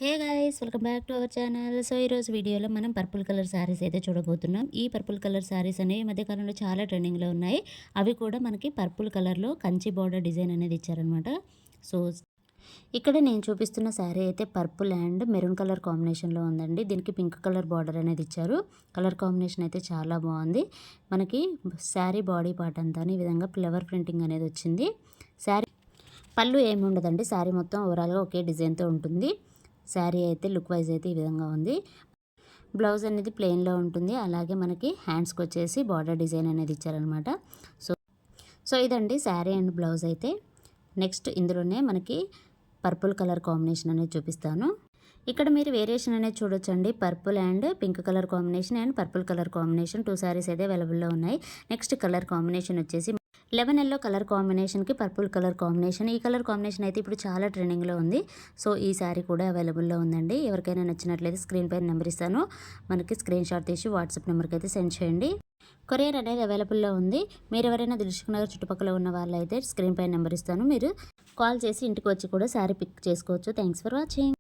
Hey guys welcome back to our channel. So ఈరోజు వీడియోలో మనం పర్పుల్ కలర్ శారీస్ అయితే చూడబోతున్నాం. ఈ పర్పుల్ కలర్ శారీస్ అనేవి ఈ మధ్యకాలంలో చాలా ట్రెండింగ్లో ఉన్నాయి. అవి కూడా మనకి పర్పుల్ కలర్లో కంచి బార్డర్ డిజైన్ అనేది ఇచ్చారనమాట. సో ఇక్కడ నేను చూపిస్తున్న శారీ అయితే పర్పుల్ అండ్ మెరూన్ కలర్ కాంబినేషన్లో ఉందండి. దీనికి పింక్ కలర్ బార్డర్ అనేది ఇచ్చారు. కలర్ కాంబినేషన్ అయితే చాలా బాగుంది. మనకి శారీ బాడీ పార్ట్ అంతా ఈ విధంగా ఫ్లవర్ ప్రింటింగ్ అనేది వచ్చింది. శారీ పళ్ళు ఏమి ఉండదండి, శారీ మొత్తం ఓవరాల్గా ఒకే డిజైన్తో ఉంటుంది. శారీ అయితే లుక్ వైజ్ అయితే ఈ విధంగా ఉంది. బ్లౌజ్ అనేది ప్లెయిన్లో ఉంటుంది. అలాగే మనకి హ్యాండ్స్కి వచ్చేసి బార్డర్ డిజైన్ అనేది ఇచ్చారనమాట. సో సో ఇదండి శారీ అండ్ బ్లౌజ్ అయితే. నెక్స్ట్ ఇందులోనే మనకి పర్పుల్ కలర్ కాంబినేషన్ అనేది చూపిస్తాను. ఇక్కడ మీరు వేరియేషన్ అనేది చూడొచ్చండి. Purple and pink colour combination and purple colour combination 2 saris అయితే అవైలబుల్లో ఉన్నాయి. నెక్స్ట్ కలర్ కాంబినేషన్ వచ్చేసి లెమన్ ఎల్లో కలర్ కాంబినేషన్కి పర్పుల్ కలర్ కాంబినేషన్. ఈ కలర్ కాంబినేషన్ అయితే ఇప్పుడు చాలా ట్రెండింగ్లో ఉంది. సో ఈ శారీ కూడా అవైలబుల్లో ఉందండి. ఎవరికైనా నచ్చినట్లయితే స్క్రీన్ పైన నెంబర్ ఇస్తాను, మనకి స్క్రీన్ షాట్ తీసి వాట్సాప్ నెంబర్కి అయితే సెండ్ చేయండి. కొరియర్ అనేది అవైలబుల్లో ఉంది. మీరు ఎవరైనా దిల్సుఖ్ నగర్ చుట్టుపక్కల ఉన్న వాళ్ళైతే స్క్రీన్ పైన నెంబర్ ఇస్తాను, మీరు కాల్ చేసి ఇంటికి వచ్చి కూడా శారీ పిక్ చేసుకోవచ్చు. Thanks for watching.